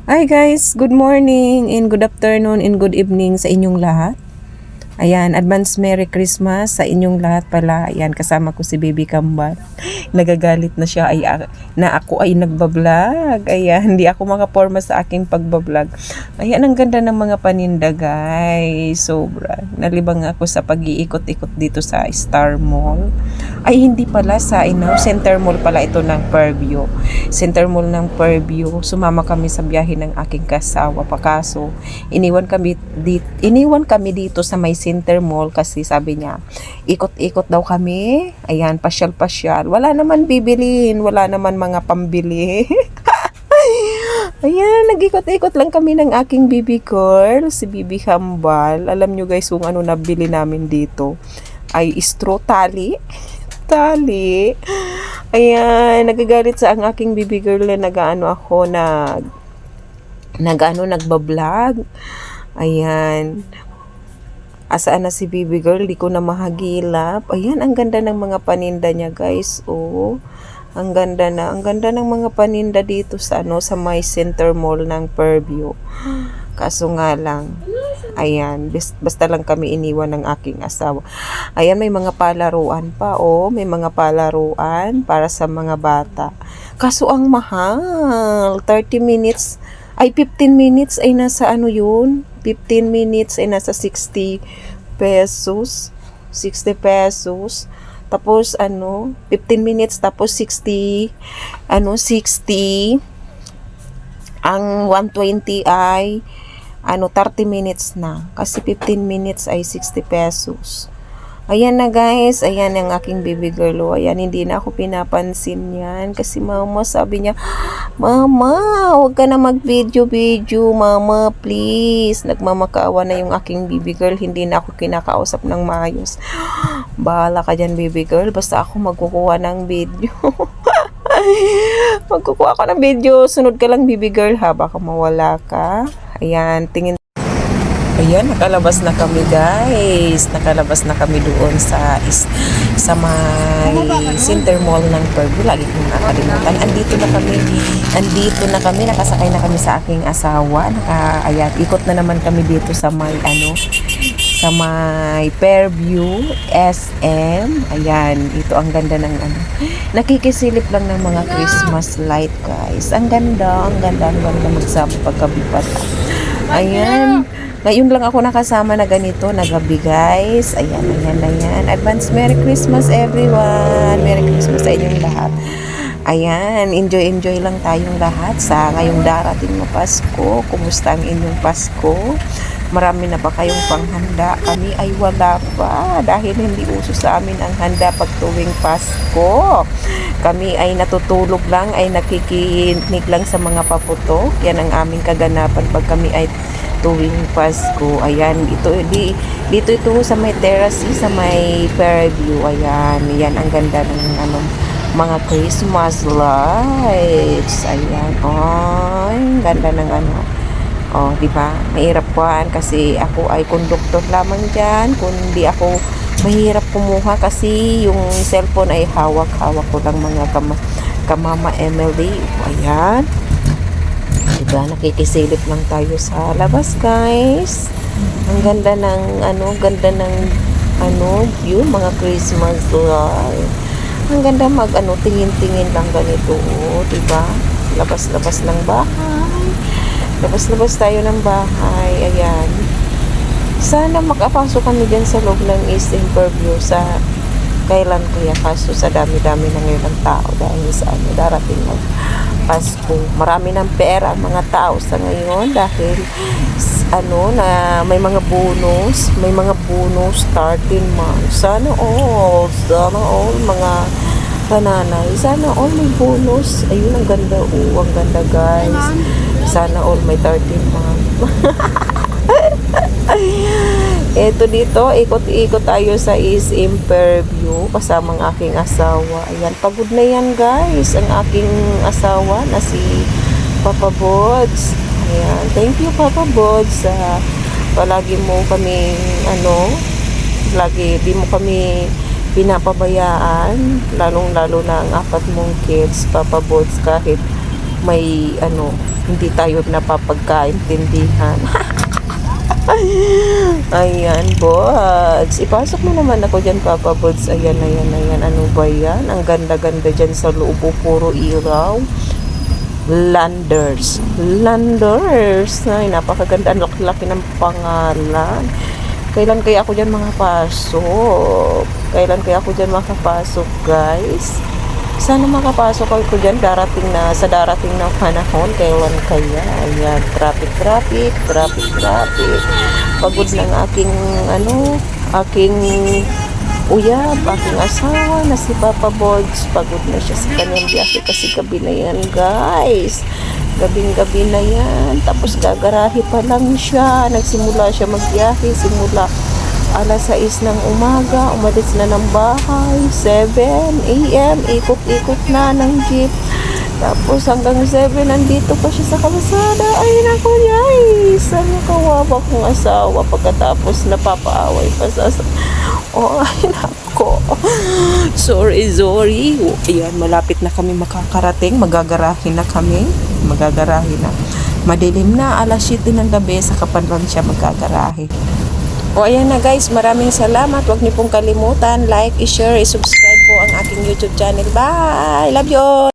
Hi guys, good morning and good afternoon and good evening sa inyong lahat. Ayan, advance Merry Christmas sa inyong lahat pala. Ayan, kasama ko si Baby Kambal. Nagagalit na siya na ako ay nagbablog. Ayan, hindi ako makaporma sa aking pagbablog. Ayan, ang ganda ng mga paninda guys. Sobra. Nalibang ako sa pag-iikot-ikot dito sa Star Mall. Ay, hindi pala sa Center Mall pala ito ng Fairview. Center Mall ng Fairview. Sumama kami sa biyahe ng aking kasawa. Pakaso, iniwan kami dito sa may Center Mall kasi sabi niya, ikot-ikot daw kami. Ayan, pasyal-pasyal. Wala naman bibilin, wala naman mga pambili. Ayan, nag-ikot-ikot lang kami ng aking baby girl, si Baby Kambal. Alam nyo guys kung ano nabili namin dito. Ay, straw tali. Tali. Ayan, nagagalit sa ang aking baby girl na nagbablog. Ayan. Asaan na si baby girl? Di ko na mahagilap. Ayan, ang ganda ng mga paninda niya, guys. Oh, ang ganda ng mga paninda dito sa sa My Center Mall ng Fairview. Kaso nga lang, ayan, basta lang kami iniwan ng aking asawa. Ayan, may mga palaruan pa, oh. May mga palaruan para sa mga bata. Kaso ang mahal. 30 minutes, ay 15 minutes ay nasa yun? 15 minutes ay nasa 60 pesos. 60 pesos. Tapos 15 minutes tapos 60 60. Ang 120 ay 30 minutes na. Kasi 15 minutes ay 60 pesos. Ayan na guys, ayan ang aking baby girl. Oh. Ayan, hindi na ako pinapansin yan. Kasi mama, sabi niya, Mama, huwag ka na mag-video. Mama, please. Nagmamakaawa na yung aking baby girl. Hindi na ako kinakausap ng maayos. Bahala ka dyan, baby girl. Basta ako magkukuha ng video. Magkukuha ako ng video. Sunod ka lang, baby girl, ha? Baka mawala ka. Ayan, tingin. Ayan, nakalabas na kami guys. Nakalabas na kami doon sa may Center Mall ng Fairview. Lagi kong nakakalimutan. Andito na kami. Nakasakay na kami sa aking asawa. Ayan, ikot na naman kami dito sa may sa may Fairview SM. Ayan, ito ang ganda ng nakikisilip lang ng mga Christmas light guys. Ang ganda magsama pagkabipat. Ayan. Ngayon lang ako nakasama na ganito na gabi guys. Ayan. Advance Merry Christmas everyone. Merry Christmas sa inyong lahat. Ayan, enjoy lang tayong lahat sa ngayong darating na Pasko. Kumusta ang inyong Pasko? Marami na ba kayong panghanda? Kami ay wala pa dahil hindi uso sa amin ang handa pag tuwing Pasko. Kami ay natutulog lang, ay nakikinig lang sa mga paputok. Yan ang aming kaganapan pag kami ay tuwing Pasko. Ayan, dito ito sa may terrace, sa may Fairview. Ayan, yan ang ganda ng mga Christmas lights. Ayan, ay, ganda ng oh, di ba? Mahirap kuhaan kasi ako ay conductor lamang diyan. Kundi ako mahirap kumuha kasi yung cellphone ay hawak-hawak ko lang mga kamama Emily. Ayan. Diba, nakikisilip lang tayo sa labas guys. Ang ganda ng view, mga Christmas light. Ang ganda tingin-tingin lang ganito, oh, diba? Labas-labas ng bahay. Labas-labas tayo ng bahay. Ayan. Sana makapasok kami dyan sa loob ng East Fairview sa kailan kaya, kaso sa dami-dami na ngayon ng tao dahil sa darating ng Pasko. Marami ng pera ang mga tao sa ngayon dahil na may mga bonus 13 months. Sana all mga kananay, sana all may bonus. Ayun, ang ganda, ang ganda guys. Sana all may 13 months. Eto dito, ikot-ikot tayo sa SM Fairview kasama ang aking asawa. Ayan, pagod na yan guys, ang aking asawa na si Papa Bods. Ayan, thank you Papa Bods sa palagi mo kami lagi di mo kami pinapabayaan, lalong-lalo na ang 4 mong kids, Papa Bods, kahit hindi tayo napapagkaintindihan. Ayan, Bods. Ipasok mo naman ako dyan, Papa Bods. Ayan. Ano ba yan? Ang ganda-ganda dyan sa loob. Puro ilaw. Landers. Ay, napakaganda. Ang laki-laki ng pangalan. Kailan kaya ako dyan makapasok? Guys? Sana makapasok ako dyan sa darating na panahon. Kailan kaya? Ayan, traffic. Pagod ng aking uyab, aking asawa na si Papa Bods. Pagod na siya sa kanyang biyahe kasi gabi na yan, guys. Gabing-gabi na yan. Tapos gagarahe pa lang siya. Nagsimula siya magbiyahe. Simula alas 6 ng umaga, umalis na ng bahay, 7 a.m., ikot-ikot na ng jeep. Tapos hanggang 7, nandito pa siya sa kalsada. Ay, naku, guys. Ano kawawa kong asawa pagkatapos napapaaway pa sa... ay, nako. Sorry. Ayan, malapit na kami makakarating. Magagarahin na. Madilim na, alas 7 ng gabi, sa kapan lang siya magagarahe. Ayan na, guys, maraming salamat. Huwag niyo pong kalimutan, like, i-share, i-subscribe po ang aking YouTube channel. Bye! Love you all!